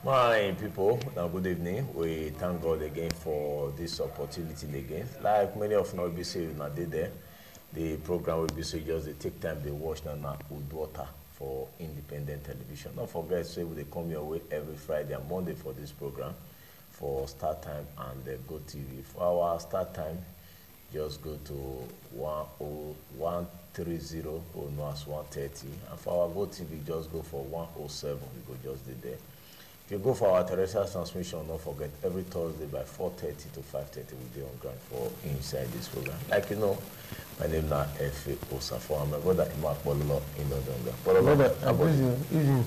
My people, now good evening. We thank God again for this opportunity again. Like many of you be saying, now there, the program will be say just they take time they watch now UDUOTA for independent television. Don't forget, say they come your way every Friday and Monday for this program for start time and Go TV. For our start time, just go to 130 or no as 130, and for our Go TV, just go for 107. We go just there. If you go for our terrestrial transmission, don't forget every Thursday by 4:30 to 5:30 we'll be on ground for inside this program. Like you know, my name is F.A. Osafo. I'm my brother Imak Bololo in Odonga. Brother, evening.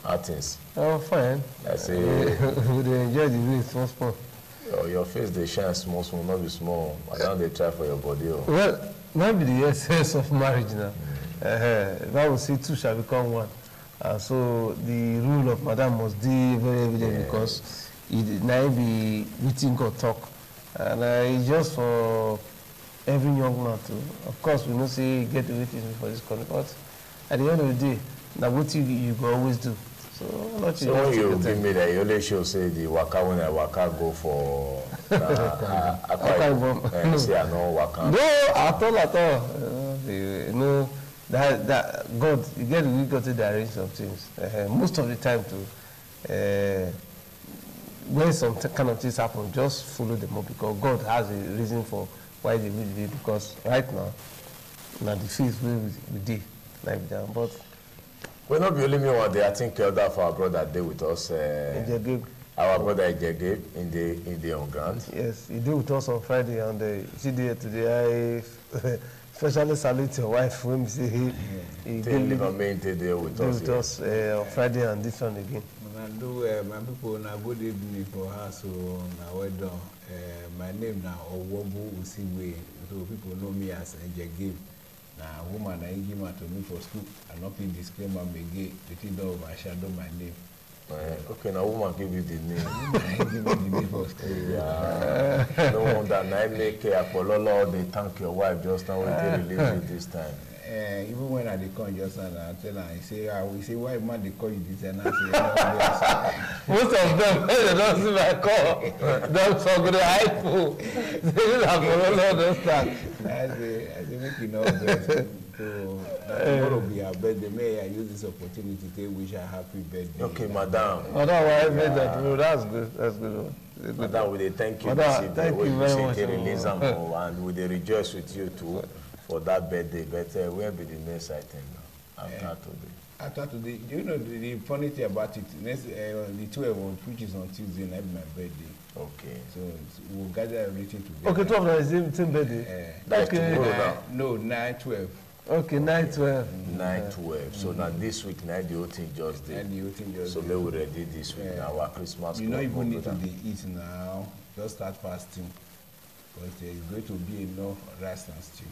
How things? Oh, fine. I say, would enjoy the way small. Your face they shine small, not be small. I don't they try for your body. Oh. Well, maybe the essence of marriage now. Bible say two shall become one. So the rule of madam must be very evident because it now be written or talk. And it's just for every young man too. Of course, we know say get the waiting for this country, but at the end of the day, now what you go always do. So when you give me that, you only show say the waka when I waka go for say I know waka. No, at all. You know that God, you get we got to arrange some things. Most of the time too, when some kind of things happen, just follow them up because God has a reason for why they will be. Because right now the faith we did like that, but. We're not only me one day. I think that for our brother day with us. Our brother Ejege in the on ground. Yes, he did with us on Friday, and he did today. I especially salute your wife when we say he did with us on Friday and this one again. I do my people now good evening for her. So now well done. My name now Owobu Usiwe. So people know me as Ejege. Now, woman, I give her to me for school. I not be disclaimer again. The thing don't overshadow my name. Okay, now woman give you the name. I give you the name for school. Yeah. No wonder. Now make Apollo. They thank your wife just now when they release it this time. Even when I come just now, I tell her, I say, why man they call you this and I say, most of them, they don't see my call. Don't talk to the iPhone. They just Apollo don't start. I say, make you know that. So tomorrow will be our birthday. May I use this opportunity to wish her happy birthday. Okay, madam. Madam, I made that. Oh, that's good. That's good. Madam, we thank you. Madam, thank you very much. And we rejoice with you too for that birthday. But where be the next item now? After today, you know the funny thing about it. Next, the 12th, which is on Tuesday, night, my birthday. Okay. So we'll gather everything together. Okay, 12 is the same birthday. That's okay. No, 9/12. Okay, 9/12. 9/12. So now this week, now the whole thing just did. So maybe we ready this week now our Christmas. You don't even need to eat now. Just start fasting, because there is going to be enough rice and stew.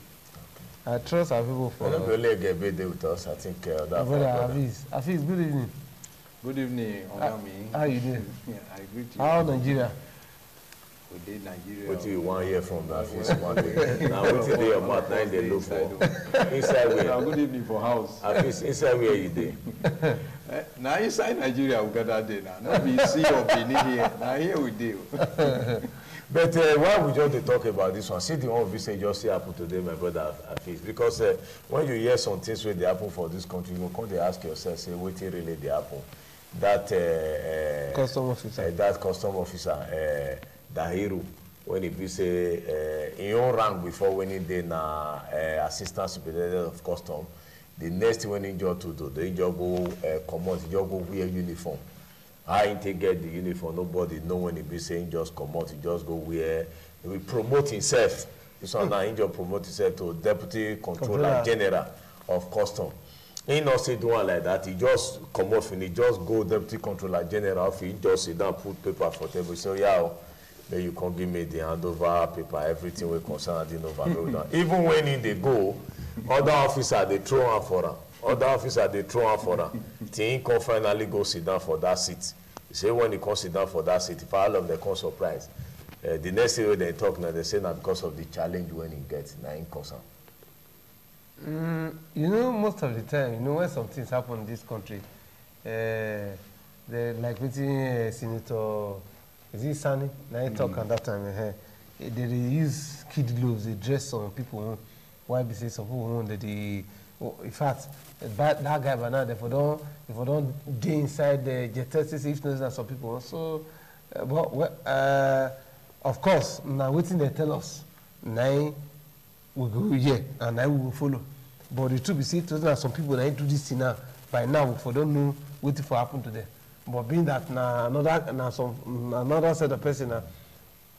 I trust our people for. We'll only get birthday with us. I think that. Hafiz, good evening. Good evening, Onami. How you doing? Yeah, I greet you. How Nigeria? Good day, Nigeria. What you 1 year from that Hafiz 1 day. Now what day your mouth now they look for? Inside where? Good evening for house. Hafiz, inside where you dey? Now inside Nigeria we got that day now. Now we see or Benin here. Now here we do. But why we just talk about this one? See the one we say just see happen today, my brother Hafiz. Because when you hear some things where they happen for this country, you come to ask yourself, say, what really they happen? That custom officer. That custom officer, Dahiru, when he be say in your rank before when he did assistant superintendent of custom, the next thing when he just to do, they just go come out, he just go wear uniform. I take get the uniform, nobody know when he be saying just come out, he just go wear, he will promote himself. This one now he just promote himself to Deputy Controller General of Custom. He not say do one like that, he just come off and he just go Deputy Controller General, he just sit down, put paper for table, so yeah, then you can give me the handover paper, everything will concern the overload. Even when he they go, other officers they throw on for him. Other officers they throw on for him. Till he can finally go sit down for that seat. You say when he can sit down for that seat, if all of them come surprise, the next day when they talk now, they say now because of the challenge when he gets, now he comes. You know, most of the time, you know, when some things happen in this country, like within Senator, is it Sani? Now he talk at that time. They use kid gloves. They dress some people. Why be say some people that they, in fact, that guy by now, if we don't day inside the jet if not some people. So, of course, now waiting they tell us, now we go here and now we will follow. But the truth is, there some people that do this thing now. By now, we don't know what will happen to them. But being that now another set of person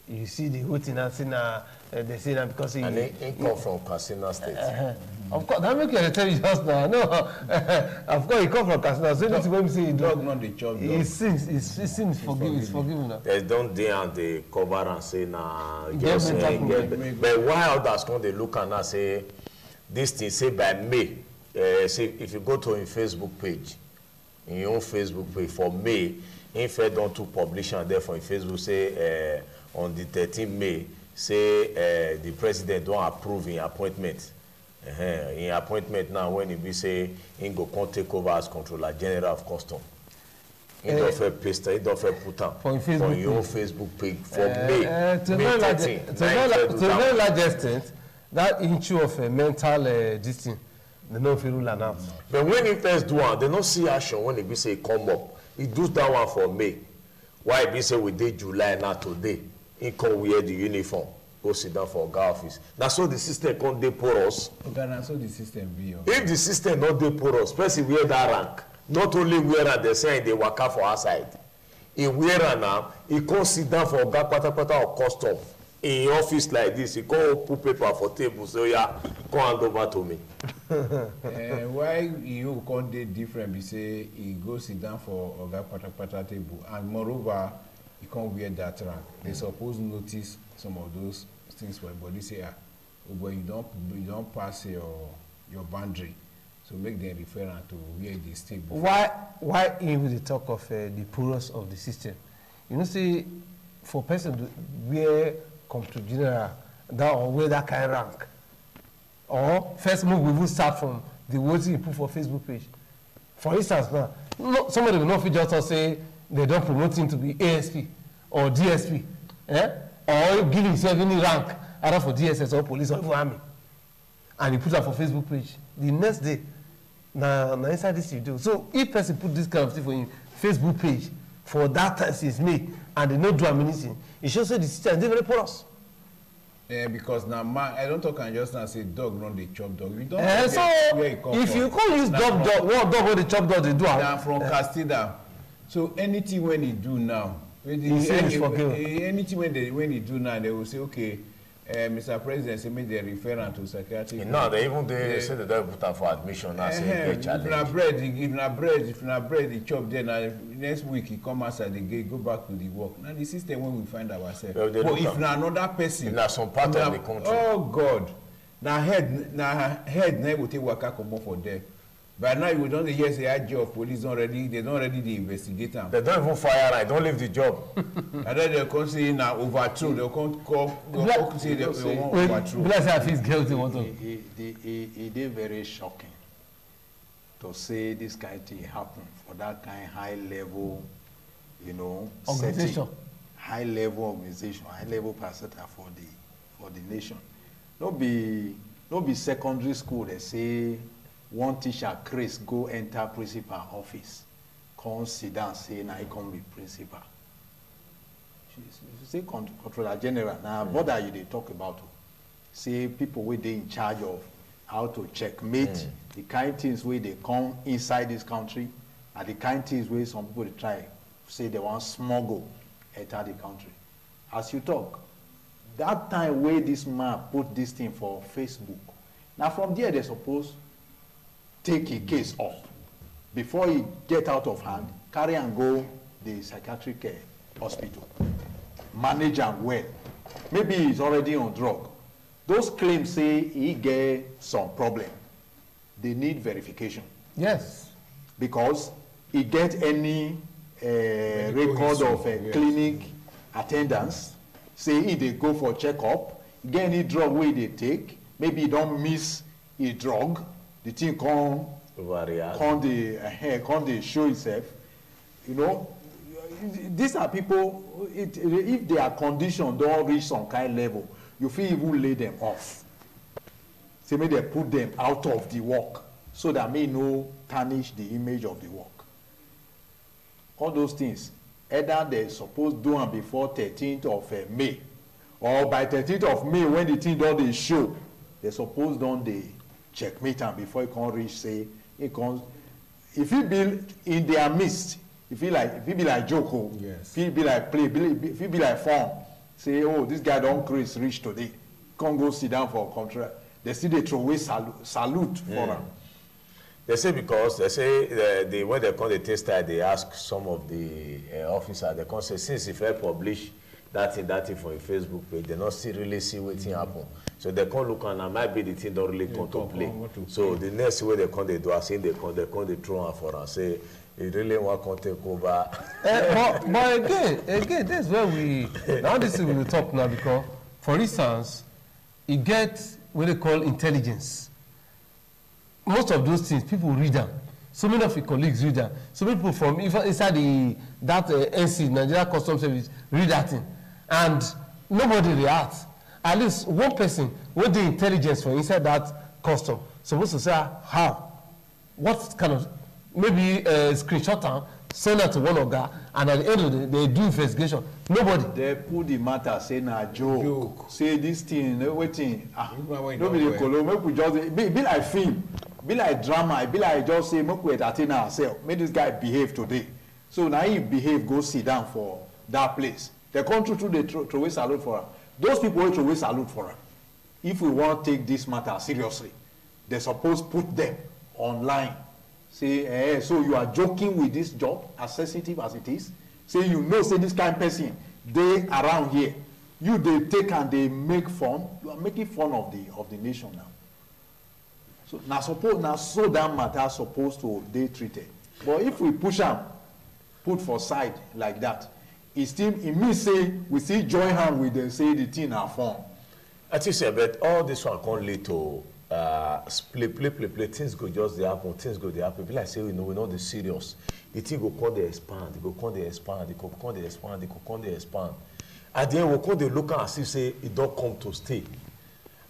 you see the whole thing they say that because he come from Katsina State. Of course, that make you tell you just now. No, of course he come from Katsina. So that's when we say dog not the chop. He sins forgiven. They don't dare and they cover and say nah. But why others come they look and say this thing say by May. Say if you go to his Facebook page, in your own Facebook page for May, in fact don't to publication there for Facebook say on the 13th May say the president don't approve in appointment. In appointment now when he be say he go come take over as Controller General of Custom. He don't paste, he don't put am for your Facebook page for May. To a very large extent, that issue of mental this thing, they don't feel rule out. But when he first do one, they don't see action when he be say come up. He do that one for May. Why he be say we did July now today? He come wear the uniform, go sit down for Oga office. That's how the system can't dey porous. That's how the system be. If the system not dey porous, person wear that rank. Not only wear and they say they waka for outside. He wear and now he can't sit down for Oga pata or custom. In office like this, he can't put paper for table. So yeah, come hand over to me. Why you can't dey different? Be say he go sit down for Oga pata table, and moreover, you can't wear that rank. They suppose notice some of those things for body say, but you don't pass your boundary. So make them refer to where they stay. Why even the talk of the porous of the system? You know, see, for person to wear come to general that or wear that kind of rank, or first move we will start from the words you put for Facebook page. For instance, now somebody will not feel just say they don't promote him to be ASP or DSP, or give himself any rank either for DSS or police or even army, and he put that for Facebook page. The next day, now inside this you do. So if person put this kind of thing for him Facebook page for that time since May and they not do anything, it shows that the system is very porous. Because now I don't talk and just now say dog run the chop dog. We don't so if you can't use dog, what dog when the chop dog they do? Now from Castilla. So anything when he do now, anything when he do now, they will say, okay, Mr. President, say make the referral to psychiatric. No, they even say they don't put up for admission. Now say if na bread, he chop there. Now next week he come outside the gate, go back to the work. Now the system when we find ourselves. But if na another person, in some part of the country. Oh God, now head now will take waka comot for there. By now you don't hear say IG of police they don't already investigate them. They don't even fire and don't leave the job. And then they come say now overthrow. They come say they want overthrow. Bless her, he's guilty. It is very shocking to say this kind of thing happen for that kind of high level, organization, setting, high level organization, high level parastatal for the nation. No be secondary school. They say. One teacher, Chris, go enter principal office. Come sit down, say, now he come be principal. She say, Controller General, now what are you they talk about? Say, people where they in charge of how to checkmate the kind of things where they come inside this country, and the kind of things where some people they try, say they want smuggle enter the country. As you talk, that time where this man put this thing for Facebook, now from there they suppose take a case up before he get out of hand, carry and go the psychiatric hospital, manage am well. Maybe he's already on drug. Those claims say he get some problem. They need verification. Yes. Because he get any record of clinic attendance, say he they go for checkup, get any drug where they take, maybe he don't miss a drug, the thing come the show itself. You know, these are people, if their condition don't reach some kind level, you feel even lay them off. So maybe they put them out of the work so that may no tarnish the image of the work. All those things, either they're supposed to do them before 13th of May, or by 13th of May when the thing don't they show, they're supposed don't they checkmate them before it can reach, say, it can, if it be in their midst, if it be like Joko, yes. if it be like play, if it be like fun, say, oh, this guy don't Chris reach today, can't go sit down for a contract. They see they throw away salute for them. They say because they say when they come the tester, they ask some of the officers. They come say since if I publish that thing for a Facebook page, they not still really see what thing happen. So they come look and might be the thing don't really come to play. So the next way they come they do, I think they come they throw and for and say you really want to take over. But again, this is where we now this is we will talk now because for instance, you get what they call intelligence. Most of those things, people read them. So many of your colleagues read them. So many people from inside that NC, Nigeria Customs Service, read that thing. And nobody reacts. At least one person with the intelligence from inside that custom supposed to say, how? What kind of, maybe screenshot them, send that to one of them, and at the end of the day, they do investigation. Nobody. They put the matter, say na joke. Say this thing, waiting. Nobody call make we just be like film, be like drama, be like just say make we entertain ourselves. Make this guy behave today. So now he behave, go sit down for that place. They come through they throw away salute for him. Those people will throw away salute for him. If we want to take this matter seriously, they suppose put them online. Say, so you are joking with this job, as sensitive as it is. Say, you know, say this kind of person, they around here. You, they take and they make fun. You are making fun of the nation now. So, now so that matter supposed to be treated. But if we push them, put for side like that, it means say, we still join hand with them, say the thing are fun. I think so, but all this one can lead to play. Things go just they happen. Things go they happen. People like say we're not the serious. The thing go come they expand. They go come they expand. They go come they expand. They go come they expand. At the end, we come they look and say it don't come to stay.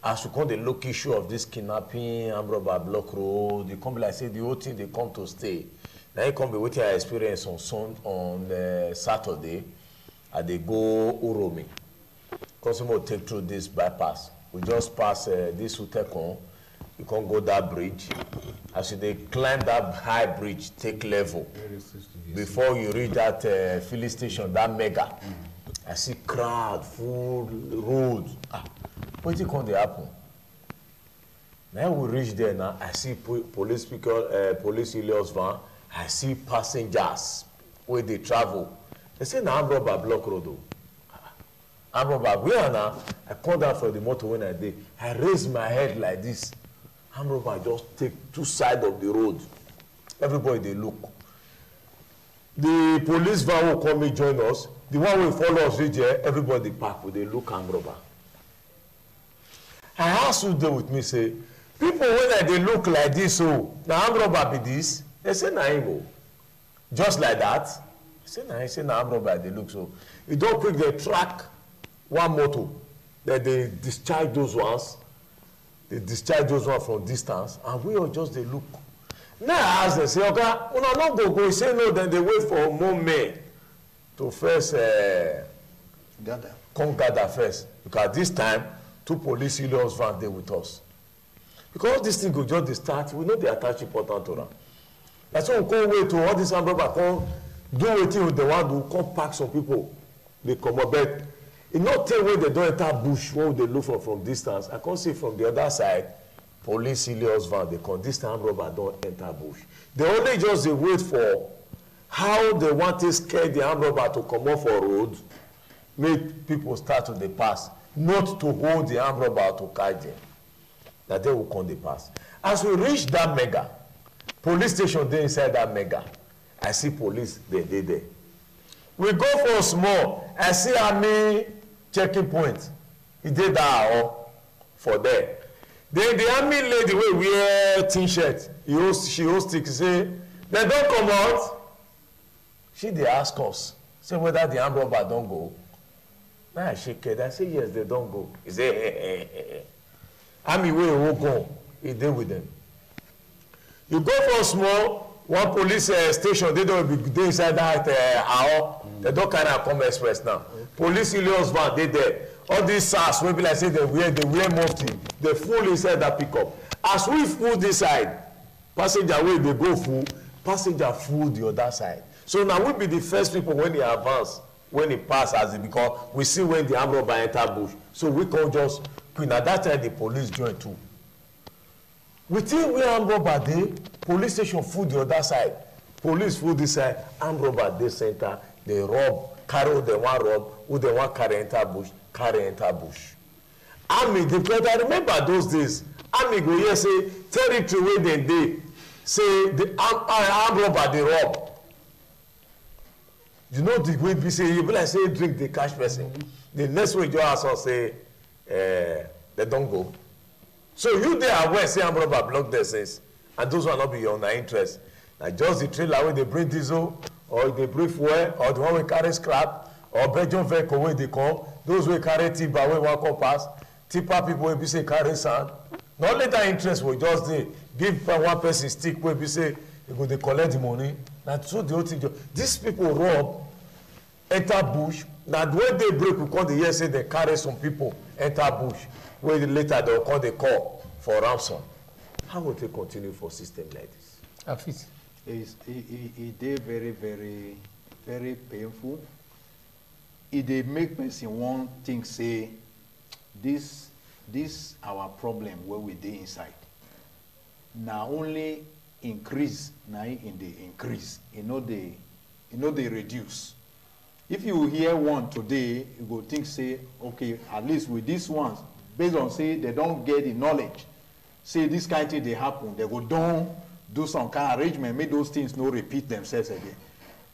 As we come the look issue of this kidnapping, Amroba Block Road, they come like say the whole thing they come to stay. Now you come be with your experience on Saturday, and they go Uromi. Consumer take through this bypass. We just pass this Utekon. You can go that bridge. As they climb that high bridge, take level. Before you reach that filling station, that mega, I see crowd, full road. What can they happen? Now we reach there now. I see police Helios van. I see passengers where they travel. They say now I'm Robert Block Road. I'm Robert. We are now. I come down from the motor when I did. I raise my head like this. I'm Robert just take two sides of the road. Everybody they look. The police van will come and join us. The one will follow us reach here. Everybody park. They look I'm Robert. I asked who there with me say, people when they look like this, so now I'm Robert be this. They say na him. Just like that. I say na him. Say na I'm Robert they look so. You don't quick they track one motor. That they discharge those ones. They discharge those ones from distance, and we all just they look. Now I ask them, say, okay, una not go. He say no, then they wait for more men to first come gather first. Because this time, 2 police Helios vans there with us. Because this thing go just start, we know they attach important to them. That's why we can't wait to all this umbrella come do wetin with the one who come pack some people. They come up, but it not tell when they don't enter bush, what they look from distance. I can't see from the other side, police Helios van, they come, this time rubber don't enter bush. They only just they wait for how they want to scare the armed robber to come off a road, make people start to the pass, not to hold the armed robber to catch them. That they will come the pass. As we reach that mega, police station there inside that mega, I see police, they there. We go for small, I see army checking point. He did that for there. Then the army lady wey wear t-shirt, she hold stick, say, they don't come out. they ask us, say whether the armed robber don't go. Now I shake head. I say, yes, they don't go. He say, Army way won't go. He deal with them. You go for small, one police station, they don't be they inside that hour. They don't carry a come express now. Police Ilios van, they there. All these SARS, maybe like say they wear mufti. They full inside that pickup. As we full this side, passenger way they go full, passenger full the other side. So now we be the first people when they advance, when it pass as it because we see when the armed robber enter bush. So we can just queen at that time the police join too. Within where armed robber dey, police station full the other side. Police full this side, armed robber dey center, they rob, carry who they want rob, who they want carry enter bush, carry enter bush. Army dey because I remember those days, army go hear say territory wey dem dey, say the armed robber dey rob. You know the way be say you be like say drink dey catch person. The next way you ask us say they don't go. So you there aware say armed robber block their sense, and those will not be your interest. Na just the trailer wey dey bring diesel, or dey bring fuel, or the one wey carry scrap, or Belgian vehicle wey dey come, those wey carry timber wey wan come pass, tipper people wey be say carry sand. Na only that interest wey just dey give one person stick wey be say e go dey collect the money. Na so the whole thing just these people rob, enter bush. Na the way they break we come dey hear say they carry some people enter bush. Wey later they will call the call for ransom. How will they continue for system like this? Afit. It dey very, very, very painful. It dey make person want think say this our problem where we dey inside. Now only increase, now in the increase. It no dey reduce. If you hear one today, you go think say, okay, at least with these ones, based on say they don't get the knowledge, say this kind of thing they happen, they go down, do some kind of arrangement, make those things no repeat themselves again.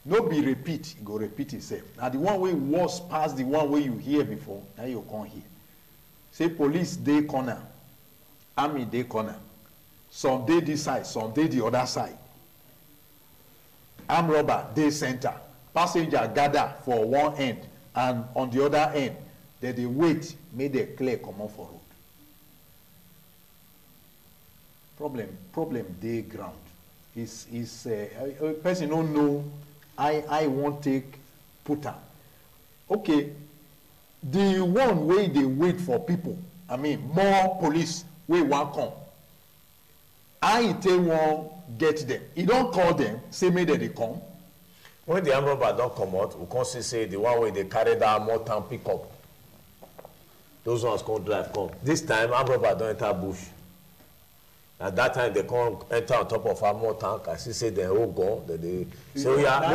No be repeat, it go repeat itself. Now the one way worse past the one way you hear before, now you can't hear. Say police dey corner, army dey corner, some dey this side, some dey the other side. Armed robber dey center, passenger gather for one end, and on the other end, they wait, make they clear, come on for road. Problem dey ground. Is a person don't know. I won't take put am. Okay, the one way they wait for people. I mean, more police wey wan come. I take one get them. He don't call them. Say make they come. When the armed robber don't come out, we can say the one way they carry that more town pick up. Those ones can't drive come. This time, armed robber don't enter bush. At that time, they can't enter on top of armor tank. As you say, they all go. They so yeah,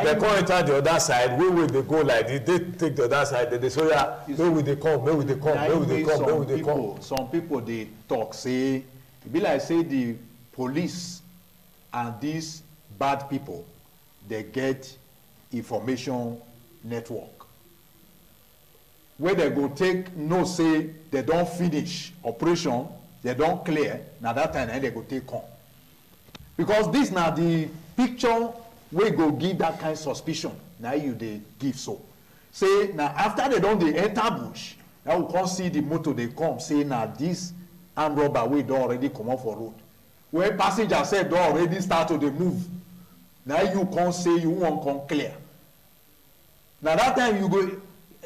they can't enter the other side. Where will they go like this? They take the other side. They so yeah, where will they come? Where will they come? Where will they come? Where will they come? Some people they talk say, it be like say the police and these bad people, they get information network. Where they go take no say they don't finish operation, they don't clear, now that time they go take on. Because this now the picture we go give that kind of suspicion, now you they give so. Say now after they don't they enter bush, now we can't see the motor they come, say now this armed robber we don't already come off for road. When passenger said don't already start to the move, now you can't say you won't come clear. Now that time you go.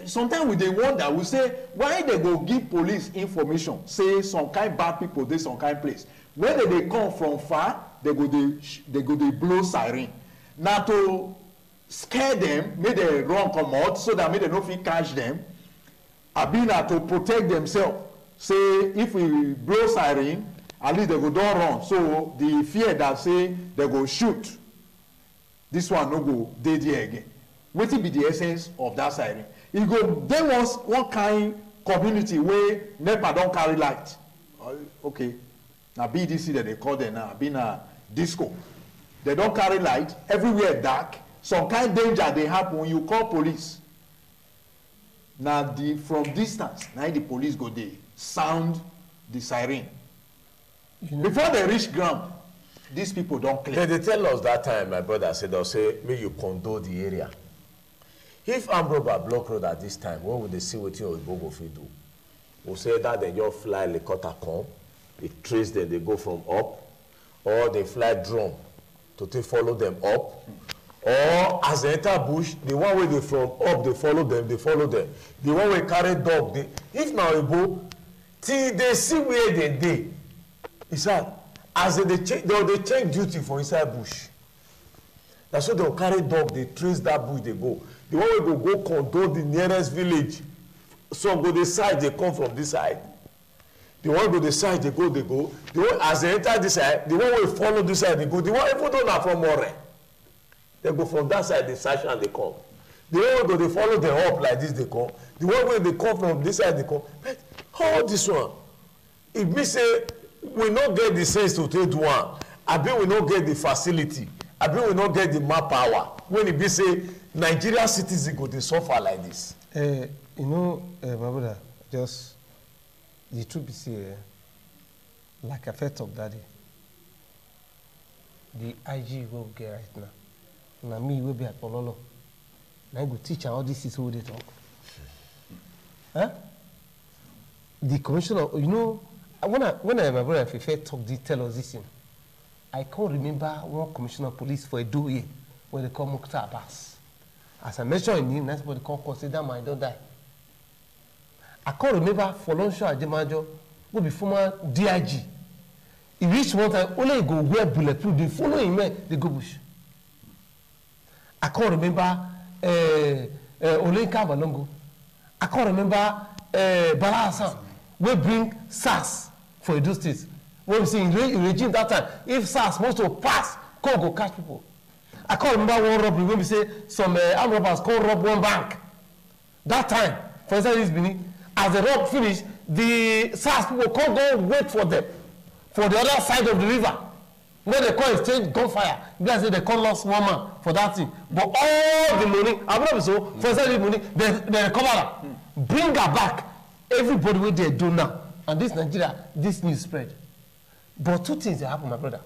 Sometimes we dey wonder, we say why they go give police information, say some kind bad people dey some kind place. When they come from far, they go dey blow siren. Now to scare them, make they run come out so that make they no fit catch them. Abi na to protect themselves. Say if we blow siren, at least they go don run. So the fear that say they go shoot, this one no go dey there again. Wetin be the essence of that siren? E go there was one kind community where NEPA don't carry light. Okay, now BDC that they call them now, being a disco. They don't carry light, everywhere dark. Some kind of danger they happen when you call police. Now from distance, now the police go there, sound the siren. You know, before they reach ground, these people don't claim. They tell us that time, my brother said, they'll say, may you condole the area. If armed robber block road at this time, what would they see what you go do? We'll say that they just fly helicopter come, they trace them, they go from up, or they fly drone to follow them up, or as they enter bush, the one way they from up, they follow them, they follow them. The one way carry dog, they, if now you go, till they see where they it's like, as they change duty for inside bush. That's why they'll carry dog, they trace that bush, they go. The one way go condole the nearest village. Some go this side, they come from this side. The one go this side, they go. The one as they enter this side, the one will follow this side, they go. The one even though not from More, they go from that side, they search and they come. The one go they follow them up like this, they come. The one way they come from this side, they come. But how this one? If we say we not get the sense to take one, I bet we not get the facility, I bet we not get the manpower. When it be say Nigerian citizens go they suffer like this. You know, my brother, just the truth is here, like I felt of daddy. The IG will get right now. Now me will be at Pololo. Now I go teach how this is who they talk. Huh? The commissioner, you know, when I my brother Fefe talk, they tell us this thing. I can't remember one commissioner of police for a do where they call Mukhtar Abbas. As I mentioned in him, that's what they call consider my don't die. I can't remember Folonsho Ajemajo, who be former DIG. He reached one time, only go wear bulletproof, they follow him, they go bush. I can't remember Olenka Balongo. I can't remember Bala Hassan, we bring SARS for Edo State. When we see in regime that time, if SARS wants to pass, can't go catch people. I can't remember one robbery when we say some armed robbers can't rob one bank. That time, for instance, this Benin, as the rob finished, the SARS people can't go wait for them for the other side of the river. When they call exchange gunfire, because they call lost one man for that thing. But all the money, I'm not so, for instance, the money, they recover her. Bring her back. Everybody where they do now. And this Nigeria, this news spread. But two things that happen, my brother.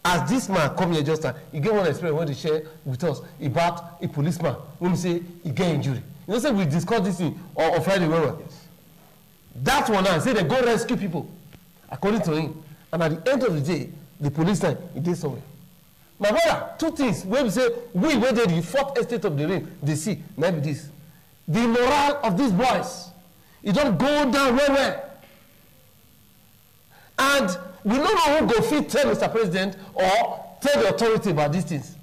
As this man come here just now, he get one experience when they share with us about a policeman when we say he get injury. You know, say we discussed this thing on Friday. Yes. That one now, say they go rescue people, according to him. And at the end of the day, the police line, he did somewhere. My brother, two things. When we say, we where they the fourth estate of the ring, they see, maybe this. The morale of these boys, it don't go down well. And we don't know who go fit tell Mr. President or tell the authority about these things.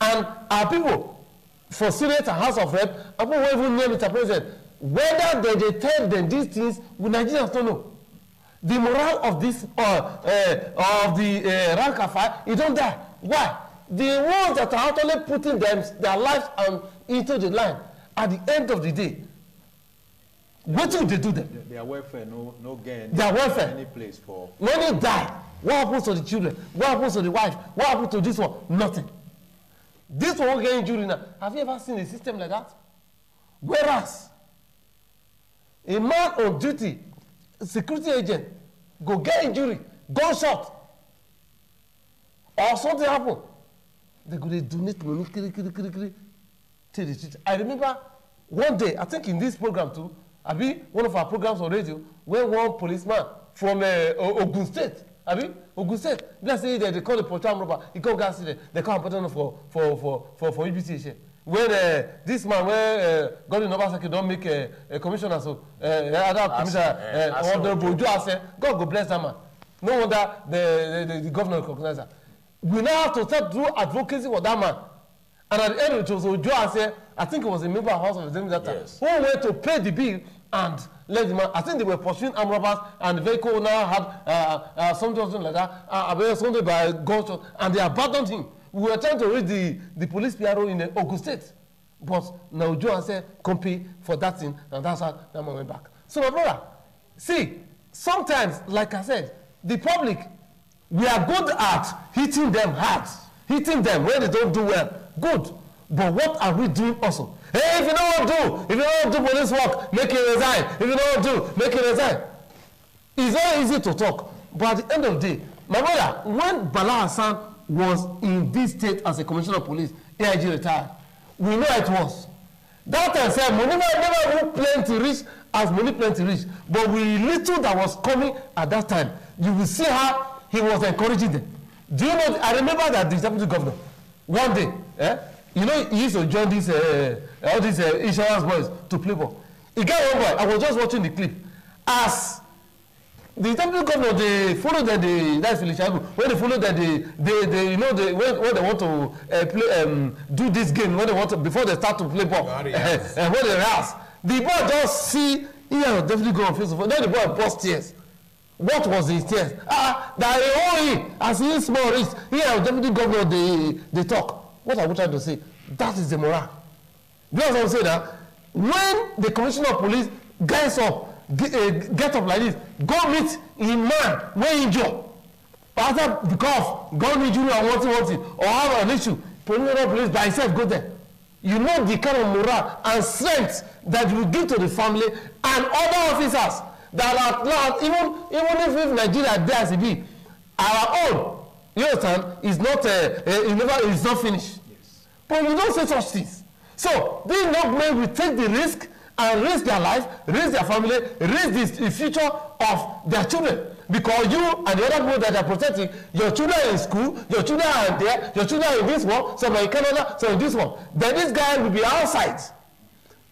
And our people, for Senate and House of Rep, and people who even know Mr. President, whether they tell them these things, we Nigerians don't know. The morale of this, of the rank and file, it don't die. Why? The ones that are actually putting their lives into the line, at the end of the day, what do they do them? Their welfare, no gain. Their welfare. Any place for. When they die, what happens to the children? What happens to the wife? What happens to this one? Nothing. This one will get injured now. Have you ever seen a system like that? Whereas, a man on duty, a security agent, go get injury, gunshot, or something happen, they go they donate money, to the street. I remember one day, I think in this program too, one of our programs on radio, when one policeman from Ogun State, Ogun State, let's say they call the patrol robber, he come gas they call him for UBT. When this man, when God in Obasaki don't make a commissioner, so other commissioner, God go bless that man. No wonder the governor recognize that. We now have to start to do advocacy for that man. And at the end, it was Ojo, I think it was a member of House of Assembly that time, who went to pay the bill and let the man. I think they were pursuing armed robbers, and the vehicle now had something like that, something by gunshot, and they abandoned him. We were trying to reach the police PRO in Ogun State, but now Ojo said, come pay for that thing, and that's how that man went back. So, my brother, see, sometimes, like I said, the public, we are good at hitting them hard, hitting them when they don't do well. Good. But what are we doing also? Hey, if you don't want to do police work, make it resign. If you don't want to do, make it resign. It's very easy to talk. But at the end of the day, My brother, when Bala Hassan was in this state as a commissioner of police, AIG retired, we know it was. That time said, money never plenty rich as money plenty rich. But with little that was coming at that time, you will see how he was encouraging them. Do you know, I remember that the deputy governor, one day, you know, he used to join this, all these insurance boys to play ball. He got one boy, I was just watching the clip, as the deputy governor, they follow that that's Philip Shagu, when they follow that they you know, when they want to play, do this game, when they want to, before they start to play ball, when they rehearse, the boy just see, yeah, definitely go on face of all. Then the boy burst tears. What was his tears? That he as he is small rich, yeah, definitely governor, they talk. What are we trying to say? That is the morale. You know what I'm saying? That when the commissioner of police gets up, get up like this, go meet him man when injured, after because gun injury or wanting, or have an issue, police by himself go there. You know the kind of morale and strength that you give to the family and other officers that are not, even if Nigeria there as it be, our own, you understand, is not is not finished. Yes. But we don't say such things. So these young men will take the risk and risk their life, risk their family, risk the future of their children. Because you and the other people that are protecting, your children are in school, your children are there, your children are in this one, some are in Canada, some in this one. Then this guy will be outside,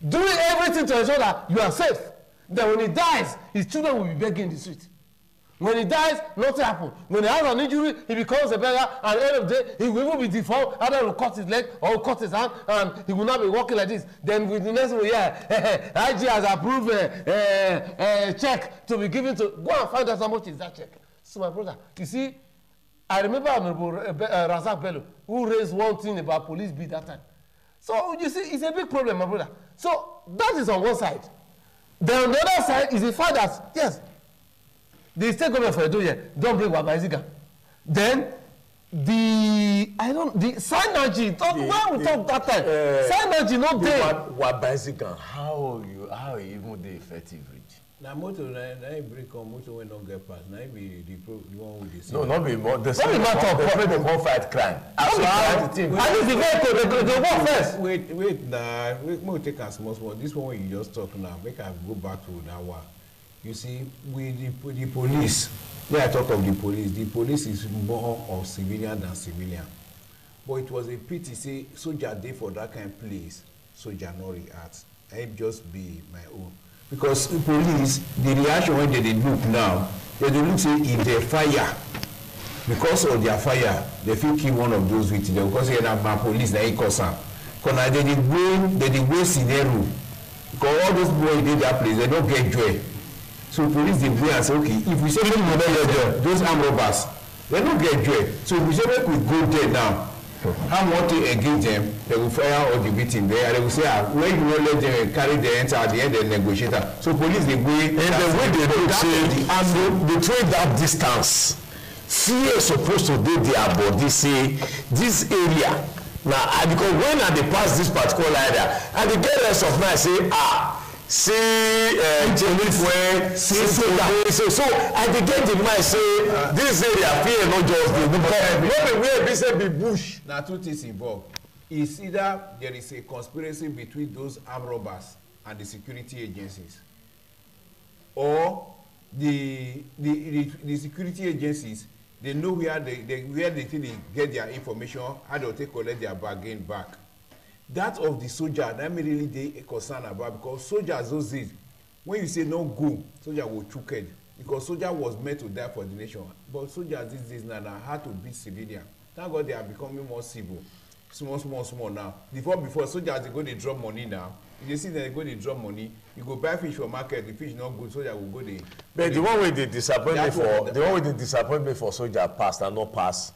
doing everything to ensure that you are safe. Then when he dies, his children will be begging in the street. When he dies, nothing happens. When he has an injury, he becomes a beggar, and at the end of the day, he will even be deformed, either will cut his leg or will cut his hand, and he will not be walking like this. Then with the next one, yeah, IG has approved a check to be given to, go and find out how much is that check. So my brother, you see, I remember Razak Bello, who raised one thing about police beat that time. So you see, it's a big problem, my brother. So that is on one side. Then on the other side is the fact that, yes, the state government for Edo don't bring Wabaziga. Then the synergy, when we talk that time, synergy not there. Wabaziga, how even the effective reach? Now motor na break on motor when don't get past. Now be the one with the no, not be more. The not be matter of problem. They fight crime. At least the vehicle they work first. Wait, nah. We take a small. This one when you just talk now. Make I go back to that one. You see, with the police, when I talk of the police is more of civilian than civilian. But it was a pity, say, soldier day for that kind of place, soldier not react. I just be my own. Because the police, the reaction when they look now, they look say if they fire, because of their fire, they feel kill one of those with them. Because they have my police, they ain't cause them. Because they go scenario. Because all those boys did that place, they don't get joy. So police they play and say, okay, if we say we don't get joy, those armed robbers, they don't get joy. So if we say we go there now, how want to engage them, they will fire all the meeting there, and they will say, when you won't let them carry the enter at the end, they negotiate. So police they go in, and the way they do say, and they trade that distance. Fear is supposed to be there, but they say this area. Now, because when they pass this particular area, and they get rest of night, say, see so I dey get the mind say this area fear no just dey because no be where be say be bush. Na two things involved. It's either there is a conspiracy between those armed robbers and the security agencies, or the security agencies they know where they think they get their information, how they take collect their bargain back. That of the soldier, that me really dey concerned about, because soldiers those days, when you say no go, soldier will choke it, because soldier was meant to die for the nation. But soldiers these days now hard to beat civilian. Thank God they are becoming more civil, small now. Before soldiers they go they drop money now. If they see that they go they drop money, you go buy fish for market. The fish not good, soldier will go there. But the one way they disappoint me for soldier pass and not pass.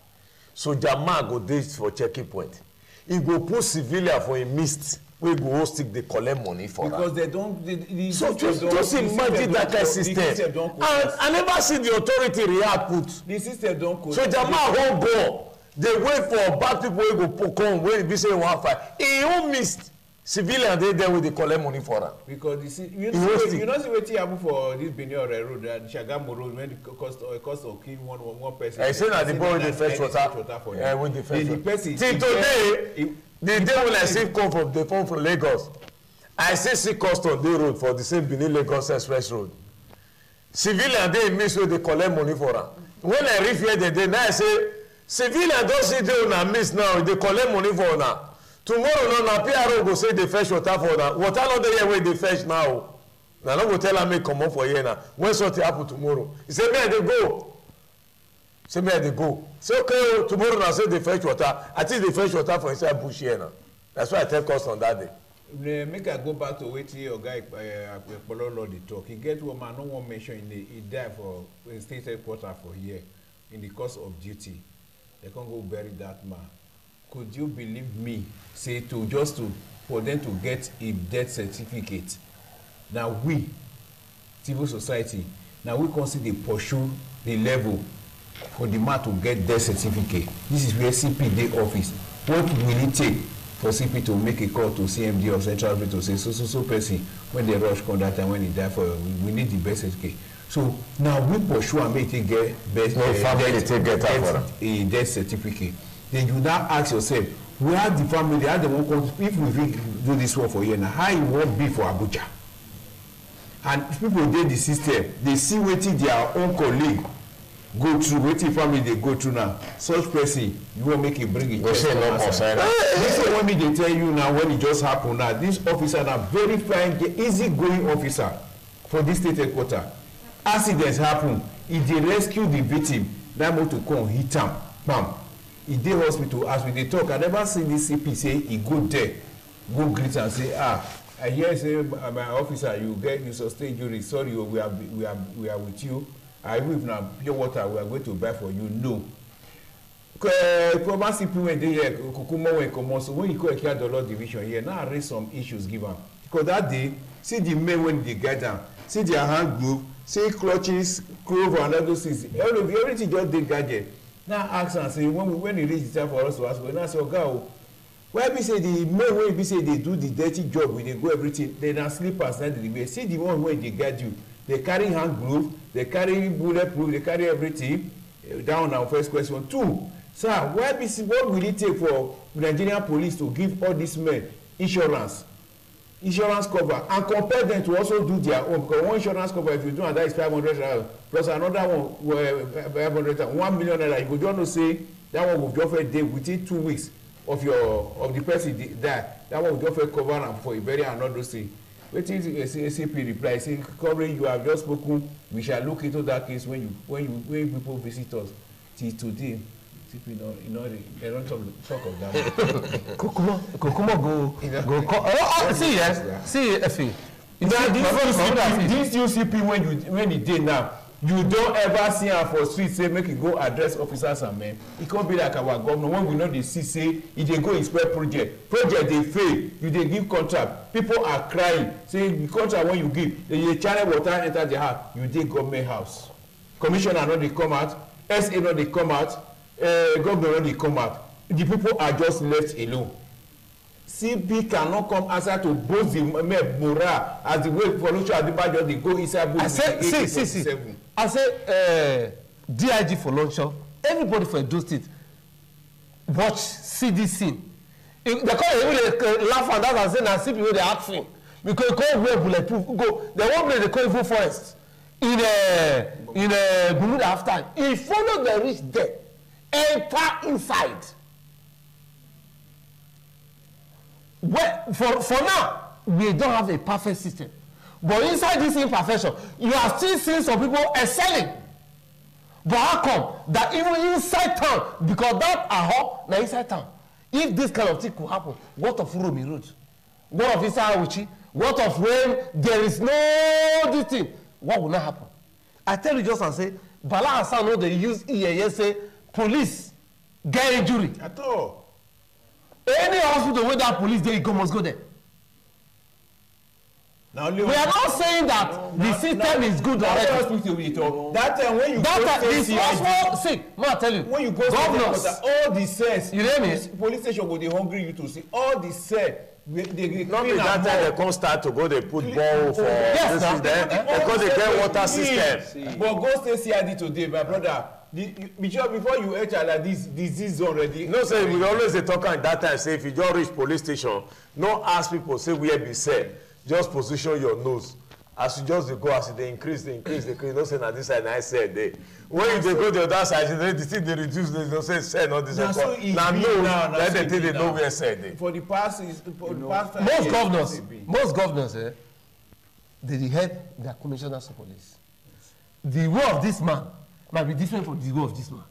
Soldier man go there for checking point. He go put civilian for a mist. We go stick they collect money for because that. They don't. So just imagine that kind of system. And I never see the authority react put. The system don't. So the man won't go. They wait for bad people who go come when he say one fight. He won't miss. Civilian dey there with the collect money for am. Because you know see wetin happen for this Benin Ore road and Shagamu road when the cost of killing one person. I say na the boy wey dey fetch water with the fetch water. Till today the day when I see come from Lagos I see custom dey road for the same Benin Lagos express road. Civilian dey miss wey dey collect money for am. When I reach here the day now I say civilian don see dey una miss now dey collect money for una. Tomorrow na PRO go say dey fetch water for una. Water no dey here wey dey fetch now. Na no go tell am make comot for here na. When something happen tomorrow, he say me I dey go. Say me I dey go. Say okay tomorrow na say dey fetch water. I think dey fetch water for inside bush here na. That's why I tell custom that day. Make I go back to wetin your guy Pololo dey talk. He get one man no wan mention he die for state headquarters for here in the course of duty. They can't go bury that man. Could you believe me? Say for them to get a death certificate. Now we, civil society, now we consider pursue the level for the man to get death certificate. This is where CP dey office. What will it take for CP to make a call to CMD or Central Office to say so person when they rush come that time when he die for we need the best certificate. So now we pursue and make it get best a death certificate. Then you now ask yourself, where the family, how they won't come, if we do this one for you now, how it won't be for Abuja? And people dey the system, they see wetin their own colleague go through, wetin family they go through now. Such person, you won't make it bring it. This is what me they tell you now when it just happened now. This officer now very fine, easy going officer for this state headquarters. Accidents happen, if they rescue the victim, that motor come hit am, bam. He dey hospital as we dey talk. I never see this CP say he go there, go greet and say, I hear say my officer you sustain injury. Sorry, we are with you. I will if na pure water we are going to buy for you. No. Former CP when dey here, Kukumo when come so when you go Ekiadolo division here, now raise some issues give am. Because that day, see the men when they get down, see their hand glove, see clutches, clove and all those things. Everything just dey gadget. Now ask and say when he reach the time for us to ask, we now say oga why be say the men wey be say they do the dirty job we dey go everything they na sleepers na dey wear. See the one wey dey guide you, they carry hand glove, they carry bulletproof, they carry everything. Down na first question. Two, sir, why be say what will it take for Nigerian police to give all these men insurance cover and compel them to also do their own? Because one insurance cover if you do and that is 500 plus another one 500 1 million naira, you go just know say that one go just dey within 2 weeks of the person die. That one go just cover am for a very another thing. Wetin CP reply say covering you have just spoken, we shall look into that case when people visit us. Till today CP they don't talk of that. Kokuma go see yes see Effie. This UCP when he did now, you don't ever see am for street say make you go address officers and men. It can't be like our governor when we know they see say if they go inspect project they fail, you dey give contract, people are crying say the contract when you give they channel water enter the house, you dey government house, commissioner no dey come out, SA no dey come out, governor no dey come out, the people are just left alone. CP cannot come outside to boost the morale as the way Folucho Adebayo dey go inside bush with the I say DIG Folucho, everybody for Edo State watch CDC. They call laugh and that and say na CP wey dey ask him because he come wear bulletproof go. They wan play the Koivu forest in Bermuda after. He follow them reach there, enter inside. Well, for now, we don't have a perfect system. But inside this imperfection, you are still seeing some people excelling. But how come that even inside town, because that are now inside town, if this kind of thing could happen, what of Uromi Road? What of Isa Awuchi? What of when there is no this thing? What will not happen? I tell you just and say, Bala Hassan know they use say police get injury. At all. Any hospital where that police there, you must go there. Now, we are not saying that the system is good already. That time when you go see, I tell you, when you go governors, all the cells, you hear me? Police station go dey hungry you to see all the cells they Not be that time they come start to go, they put ball for this is there because they get water system. But go stay CID today, my brother. Before you enter like this disease already. No, say we always dey talk at that time. Say if you just reach police station, no ask people say where be said. Just position your nose. As you just go, as they increase. No say na this side na I said dey. When you dey go the other side, the thing dey reduce. They don't say said not this. Na so e be now. Then they think they know where said dey. For the past most governors, they head their commissioners of police. The way of this man might be different from the way of this man.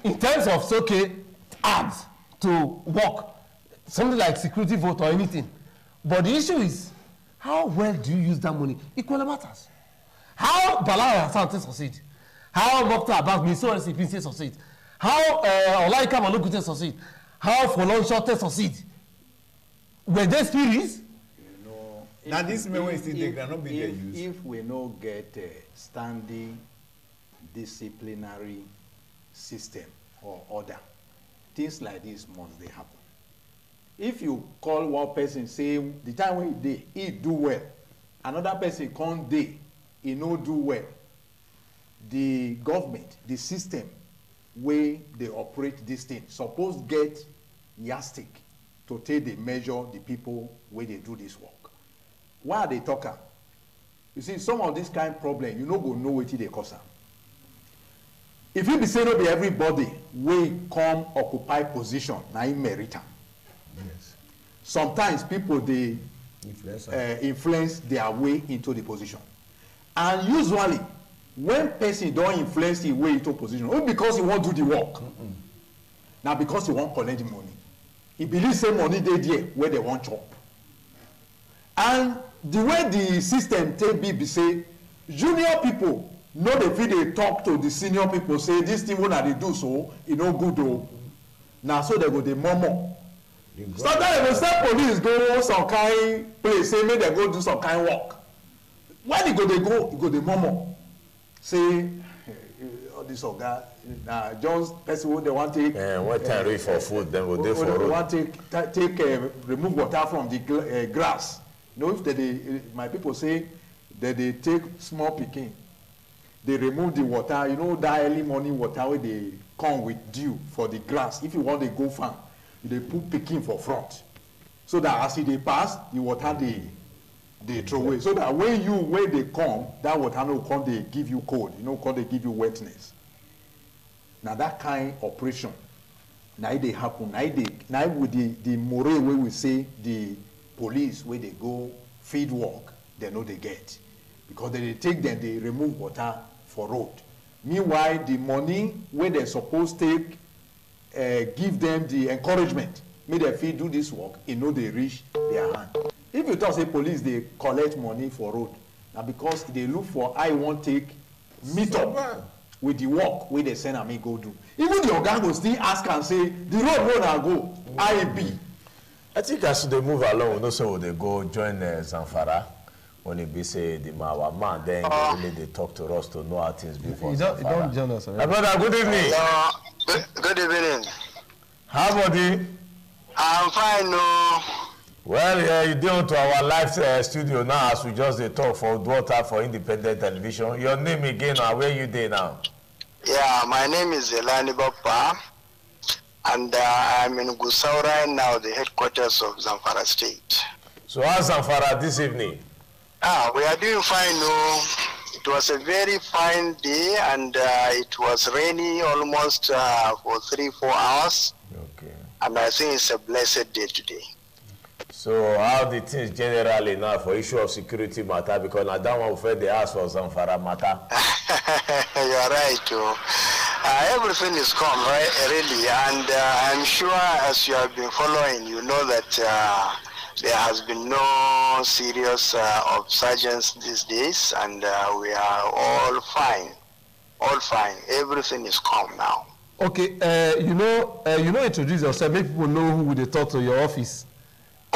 In terms of abs to work, something like security vote or anything. But the issue is, how well do you use that money? Equally matters. How Bala Hassan succeed? How Mokhtar Abbas Minister SCP succeed? How Olaika Malukute succeed? How Folon Shorte succeed? Were they spirits? Now this may way still take not be their use. If we no get a standing disciplinary system or order, things like this must they happen. If you call one person say the time when he do well, another person can't day, he no do well, the government, the system where they operate this thing suppose get yardstick to take the measure the people where they do this work. Why are they talking? You see, some of this kind of problem, you no go know what they cause. If you be say no be everybody wey come occupy position na im merit am. Yes. Sometimes people dey influence their way into the position, and usually when person don influence the way into position, not because he wan do the work, na because he wan collect the money. He believe say money dey there where they wan chop, and the way the system take be say junior people no dey fit dey talk to the senior people say this thing wey una dey do so e no good o. Na so they go dey murmur. Sometimes they go send police go some kind place say make dem go do some kind work. When e go dey murmur say all this oga na just person wey dey wan take. When time reach for food dem go dey for road. Wan take remove water from the grass. You know, if they my people say that they take small pikin, they remove the water, you know, that early morning water where they come with dew for the grass. If you want to go farm, they put pikin for front, so that as they pass, the water they throw away, so that when they come, that water no come they give you cold, you know, come they give you wetness. Now that kind of operation, now they happen, now with the moray where we say the police where they go feed work, they know they get, because they take them, they remove water for road. Meanwhile, the money where they supposed to take, give them the encouragement, make them feel do this work, you know they reach their hand. If you talk say police, they collect money for road, now because they look for I want take meet up with the work where they send me go do. Even the organ will still ask and say the road where I go, I be. I think as they move along, we know so they go join Zamfara. When it be say the our man, then they talk to us to know how things before. You don't join us. My brother, good evening. Good evening. How about you? I'm fine, no. Well, you down to our live studio now as we just talk for UDUOTA for independent television. Your name again, now where you there now? Yeah, my name is Elani Bapa, and I'm in Gusau right now, the headquarters of Zamfara State. So how's Zamfara this evening? We are doing fine, no. It was a very fine day, and it was rainy almost for 3-4 hours. Okay. And I think it's a blessed day today. So how the things generally now for issue of security matter, because I don't want to they ask for Zamfara matter. You are right, too. Everything is calm, right? Really, and I'm sure as you have been following, you know that there has been no serious observations these days, and we are all fine. All fine. Everything is calm now. Okay, you know, introduce yourself. Make people know who they talk to your office.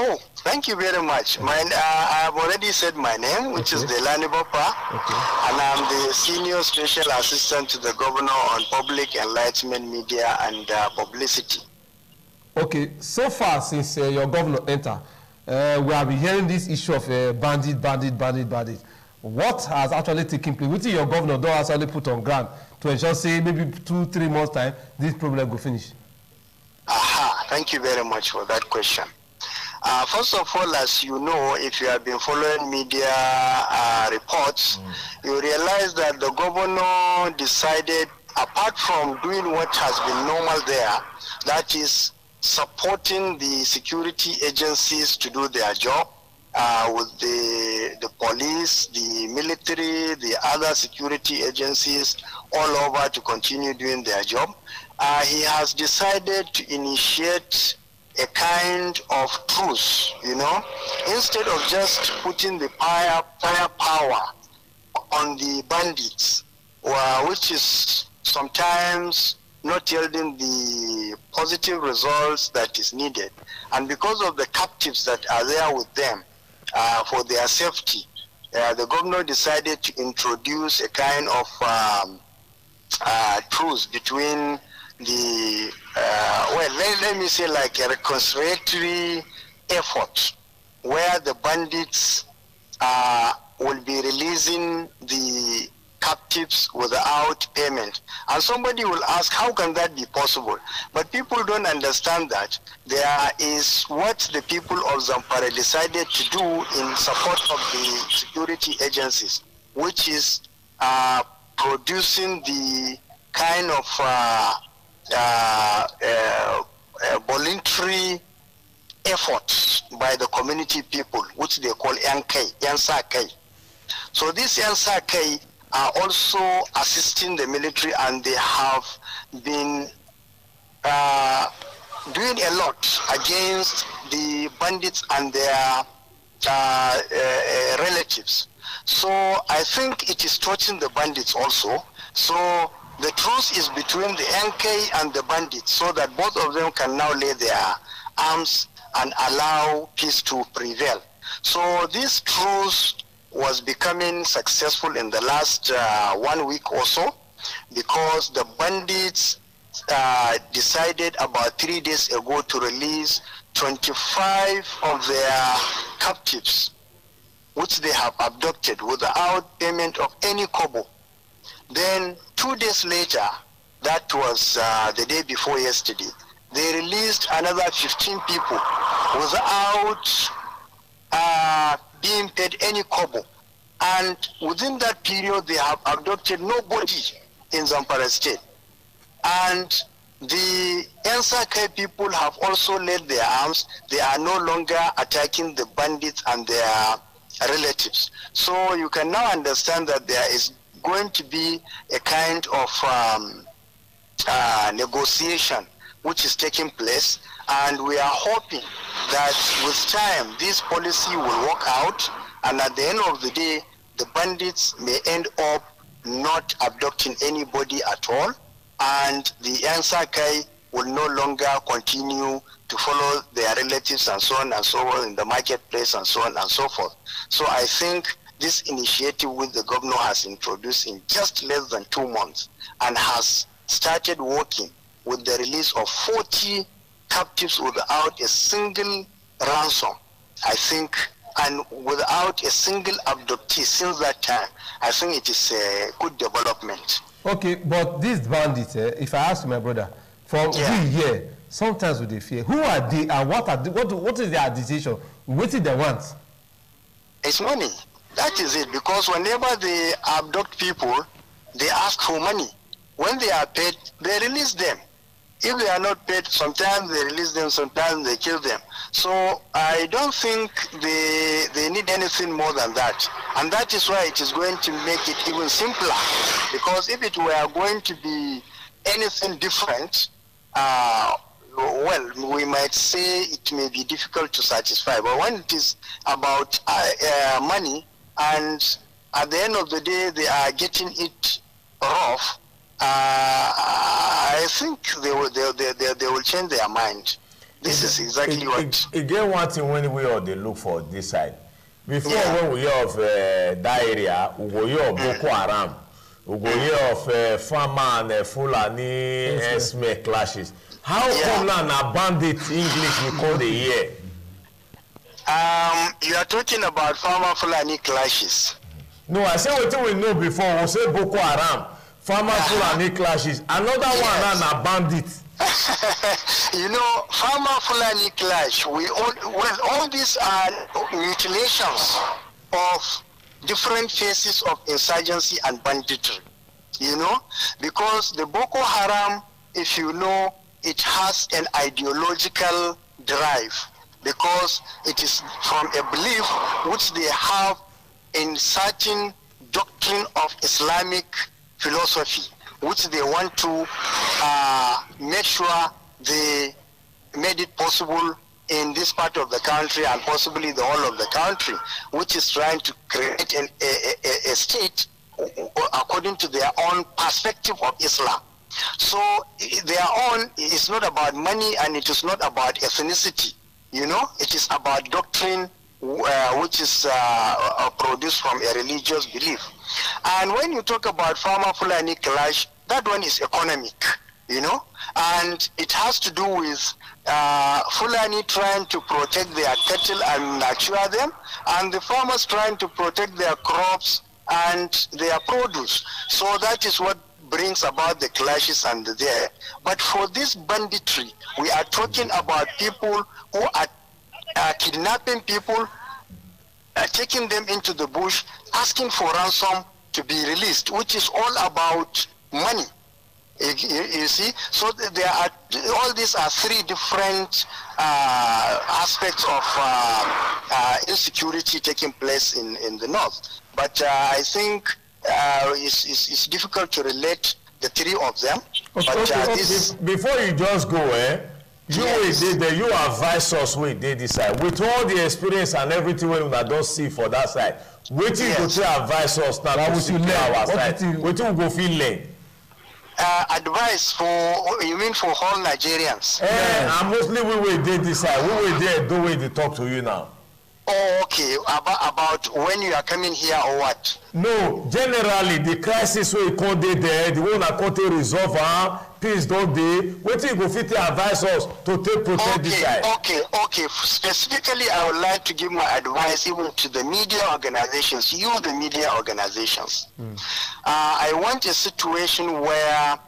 Oh, thank you very much. I have already said my name, which is Delani Bapa, and I'm the Senior Special Assistant to the Governor on Public Enlightenment, Media, and Publicity. Okay, so far since your governor entered, we have been hearing this issue of bandit. What has actually taken place? What your governor don't actually put on ground to ensure, say, maybe 2-3 months time, this problem will finish? Aha, thank you very much for that question. First of all, as you know, if you have been following media reports, you realize that the governor decided, apart from doing what has been normal there, that is supporting the security agencies to do their job, with the police, the military, the other security agencies all over to continue doing their job. He has decided to initiate a kind of truce, you know, instead of just putting the firepower on the bandits, which is sometimes not yielding the positive results that is needed. And because of the captives that are there with them, for their safety, the governor decided to introduce a kind of truce between the, let me say like a reconciliatory effort where the bandits will be releasing the captives without payment. And somebody will ask, how can that be possible? But people don't understand that there is what the people of Zamfara decided to do in support of the security agencies, which is producing the kind of voluntary efforts by the community people, which they call Yansa-Kai. So this Yansa-Kai are also assisting the military, and they have been doing a lot against the bandits and their relatives. So I think it is touching the bandits also. So the truce is between the NK and the bandits, so that both of them can now lay their arms and allow peace to prevail. So this truce was becoming successful in the last 1 week or so, because the bandits decided about 3 days ago to release 25 of their captives, which they have abducted without payment of any kobo. Then 2 days later, that was the day before yesterday, they released another 15 people without being paid any kobo. And within that period, they have abducted nobody in Zamfara state. And the Yansa-Kai people have also laid their arms. They are no longer attacking the bandits and their relatives. So you can now understand that there is going to be a kind of negotiation which is taking place, and we are hoping that with time this policy will work out, and at the end of the day the bandits may end up not abducting anybody at all, and the Yansa-Kai will no longer continue to follow their relatives and so on and so on in the marketplace and so on and so forth. So I think this initiative which the governor has introduced in just less than 2 months and has started working with the release of 40 captives without a single ransom, I think, and without a single abductee since that time, I think it is a good development. Okay, but these bandits, if I ask my brother, for we here, sometimes with the fear, who are they and what is their decision? What do they want? It's money. That is it, because whenever they abduct people, they ask for money. When they are paid, they release them. If they are not paid, sometimes they release them, sometimes they kill them. So I don't think they need anything more than that. And that is why it is going to make it even simpler. Because if it were going to be anything different, well, we might say it may be difficult to satisfy. But when it is about money, and at the end of the day they are getting it rough, I think they will change their mind. This is exactly what. Again, one thing when we all they look for this side. Before when we hear of that area, we go hear of Boko Haram, we go hear of Farmer and Fulani Esme clashes. How come now bandit English we call the year? You are talking about Farmer Fulani clashes. No, I said what we know before. We say Boko Haram, Farmer Fulani clashes. Another one now bandit. You know, Farmer Fulani clash. All these are mutilations of different phases of insurgency and banditry. You know, because the Boko Haram, if you know, it has an ideological drive, because it is from a belief which they have in certain doctrine of Islamic philosophy, which they want to make sure they made it possible in this part of the country and possibly the whole of the country, which is trying to create a state according to their own perspective of Islam. So their own is not about money and it is not about ethnicity. You know, it is about doctrine which is produced from a religious belief. And when you talk about Farmer Fulani clash, that one is economic, you know, and it has to do with Fulani trying to protect their cattle and nurture them, and the farmers trying to protect their crops and their produce. So that is what brings about the clashes and there. But for this banditry, we are talking about people who are kidnapping people, taking them into the bush, asking for ransom to be released, which is all about money. You see, so there are all these are three different aspects of insecurity taking place in the north. But I think it's difficult to relate the three of them. Okay, before you just go, you advise us with this side with all the experience and everything we don't see for that side. What you go to advise us now to secure our side? What you go feel learn? Advice for, you mean for all Nigerians? And mostly we will do this side. We will there do way to talk to you now. Oh, okay. About when you are coming here or what? No, generally the crisis we call there, the one that can't resolve, peace don't dey. What you go fit advise us to take protect this side? Okay. Specifically, I would like to give my advice even to the media organizations, the media organizations. I want a situation where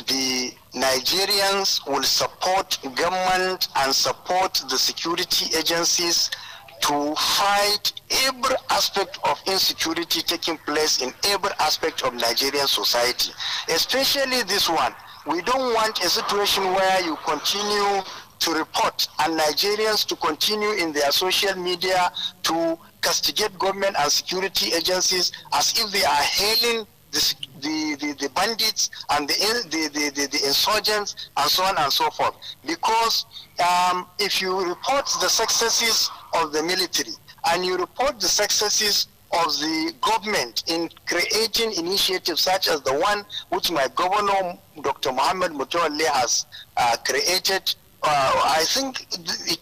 the Nigerians will support government and support the security agencies to fight every aspect of insecurity taking place in every aspect of Nigerian society, especially this one. We don't want a situation where you continue to report and Nigerians to continue in their social media to castigate government and security agencies as if they are hailing the bandits and the insurgents and so on and so forth. Because if you report the successes of the military and you report the successes of the government in creating initiatives such as the one which my governor, Dr. Mohammed Mutawalli, has created, I think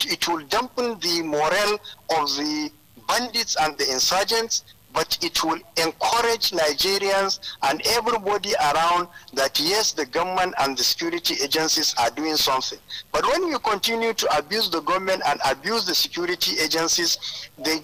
it will dampen the morale of the bandits and the insurgents, but it will encourage Nigerians and everybody around that yes, the government and the security agencies are doing something. But when you continue to abuse the government and abuse the security agencies, the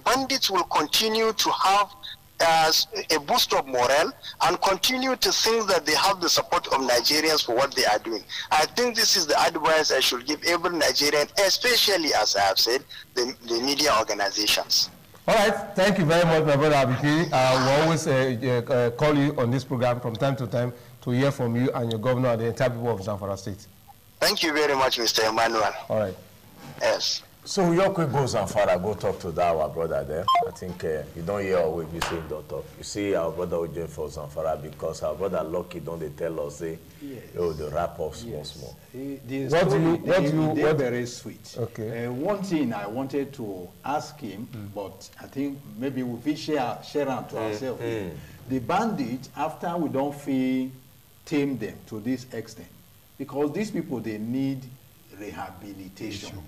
bandits will continue to have a boost of morale and continue to think that they have the support of Nigerians for what they are doing. I think this is the advice I should give every Nigerian, especially, as I have said, the media organizations. All right, thank you very much, my brother Abiki. We always call you on this program from time to time to hear from you and your governor and the entire people of Zamfara State. Thank you very much, Mr. Emmanuel. All right. Yes. So you quick go Zamfara, go talk to that our brother there. I think you don't hear what we say, don't talk. You see our brother will join for Zamfara because our brother Lucky don't they tell us say, oh, the wrap up small. What do you very sweet. Okay. One thing I wanted to ask him, but I think maybe we share them to ourselves. The bandits, after we don't feel tame them to this extent, because these people they need rehabilitation.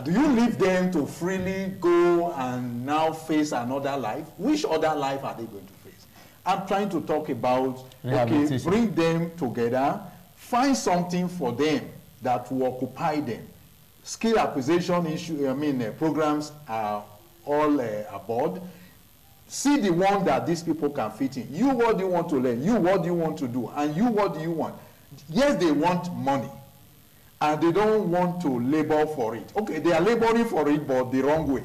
Do you leave them to freely go and now face another life? Which other life are they going to face? I'm trying to talk about, okay, bring them together, find something for them that will occupy them. Skill acquisition programs are all aboard. See the one that these people can fit in. You, what do you want to learn? You, what do you want to do? And you, what do you want? Yes, they want money, and they don't want to labor for it. Okay, they are laboring for it, but the wrong way.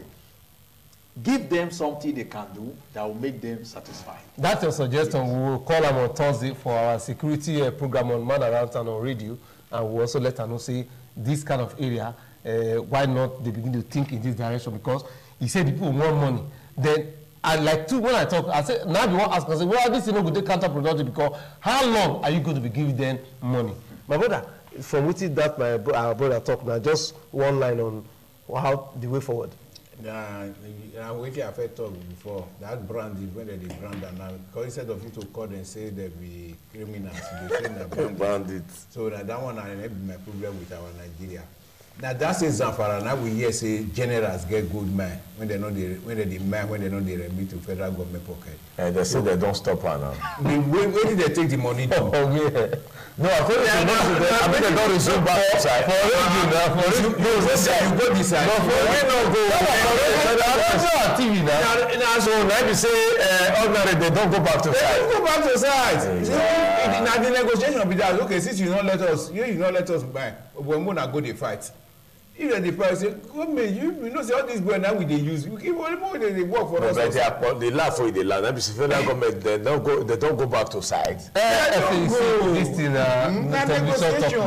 Give them something they can do that will make them satisfied. That's your suggestion. Yes. We will call them on Thursday for our security program on Man Around Town on radio, and we'll also let them know, say, this kind of area, why not they begin to think in this direction? Because he said the people want money. Then, and like too, when I talk, I said, now you want to ask, I say, well, this is not going to be counterproductive, because how long are you going to be giving them money? My brother, from within that, our brother talk now, just one line on how the way forward. Waiting I've talked before, that brand is when they brand and now, because instead of you to call and say they be criminals, they say they brand it. So that one I have my problem with our Nigeria. Now that's a Zamfara. Now we hear say generals get good man when they know they remit to federal government pocket. And they say they don't stop her now. Where did they take the money to? No, I think they don't resume back outside. For you now, you go this side. No, for we not go. TV now. Now so let me say ordinary they don't go back to side. They don't go back to side. Now the negotiation be that okay, since you not let us buy, we're gonna go the fight. If the price say, government, you know, say all these boys now we they use, we give all more they work for us. But they laugh for it, they laugh. That means federal government they don't go back to side. This thing, negotiation.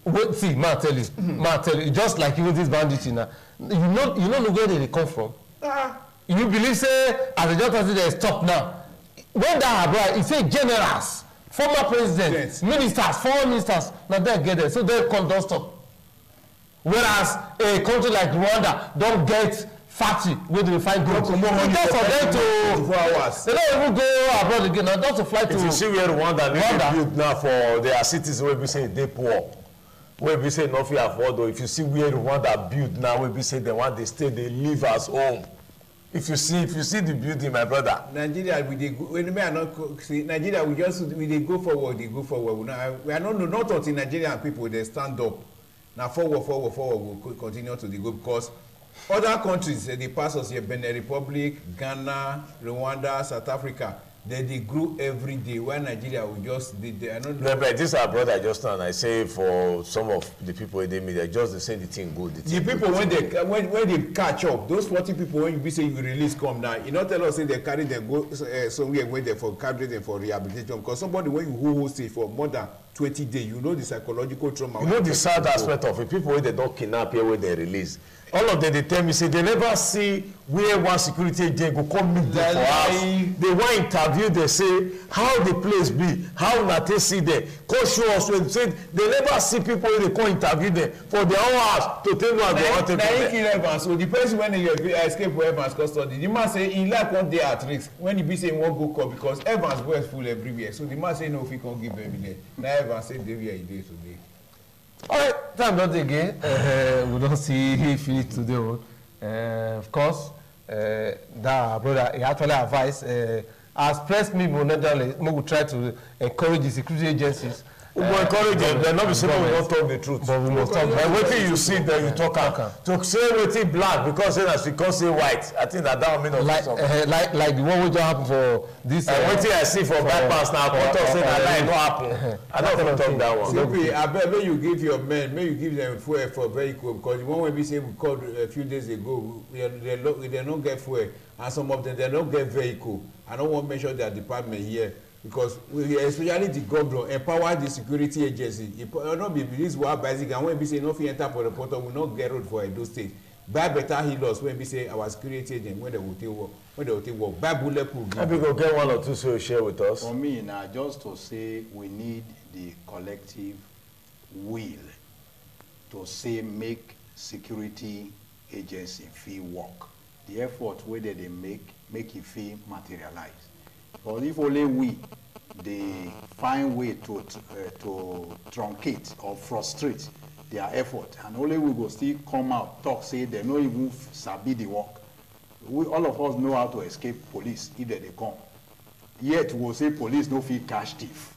Wait, see, ma tell you, just like even this bandit, you know where they come from. You believe say as a judge say they stop now. When that abroad, it say generals, former presidents, ministers, foreign ministers, now they get there, so they don't stop. Whereas a country like Rwanda don't get factory where they find goods. So just for them to 24 hours. They don't even go abroad again. Now just to fly to. If you see where Rwanda built now for their cities where we say they poor, where we say nothing afford. Or if you see where Rwanda built now, where we say they want they stay, they live as home. If you see the building, my brother. Nigeria, Nigeria, we go forward. We are not until Nigerian people they stand up. Now forward will continue to go because other countries they pass us here, Benin Republic, Ghana, Rwanda, South Africa, they grew every day. While Nigeria will just I don't know. No, but this our brother just now. And I say for some of the people in the media, just they say the thing good. The people good. when they catch up, those 40 people when you say you release come down, you not tell us say they carry them go somewhere when they for carry them for rehabilitation because somebody when you hold it for more than 20 days, you know the psychological trauma. You know the sad aspect of it. People when they don't kidnap here when they release. All of them, they tell me, say, they never see where one security agent go come meet them for us. They want interview, they say, how the place be, how not they see them. Come show us when say, they never see people when they come interview them for their own house to tell them they want to kill Evans. So the person when they escape for Evans custody, the man say, he like one day at risk. When he be saying won't go call because Evans was full everywhere. So the man say, no, if he can't give evidence. Now Evans say, they were a day today. All right, time not again. We don't see he finish today. Of course, that brother he actually advised as press me we will try to encourage the security agencies. We will encourage them. They're not be saying we don't talk the truth. But we must talk. And waiting you see that you talk to say waiting black because then as we can say white. I think that will mean like the one which happened for this. Waiting I see for bypass now. I talk say that lie no happen. I don't talk that one. Simply, I bet when you give your men, when you give them fuel for vehicle because the one when we say we called a few days ago, they don't get fuel and some of them they don't get vehicle. I don't want to mention their department here. Because we, especially the governor, empower the security agency. It will not be this war basic, and when we say no fi enter for the portal, we not get road for Edo State. Buy better healers when we say our security agent when they will take work. Buy bulletproof. Maybe go get one or two so share with us. For me, now just to say we need the collective will to say make security agency feel work. The effort where they make it feel materialize. But if only we they find way to truncate or frustrate their effort, and only we go still come out talk say they no even sabi the work. All of us know how to escape police if they come. Yet we will say police no fit catch thief.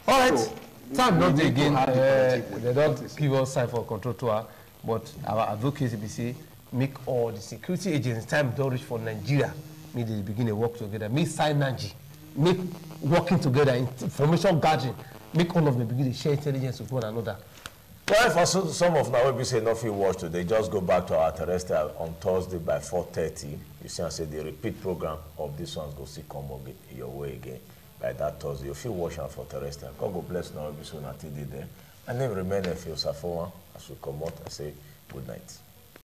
All right. So time not need to again. have the collective will. They don't give us time for control tour, but our advocacy be say make all the security agents time don't reach for Nigeria. Make they begin to work together. Make synergy. Make working together, information gathering. Make all of them begin to share intelligence with one another. Well, for some of now, we say nothing watch today, just go back to our terrestrial on Thursday by 4:30. You see, I say the repeat program of this one go see come your way again by that Thursday. You feel watch out for terrestrial. God go bless now, we soon until there. And then remain a few Safoa as we come out and say good night.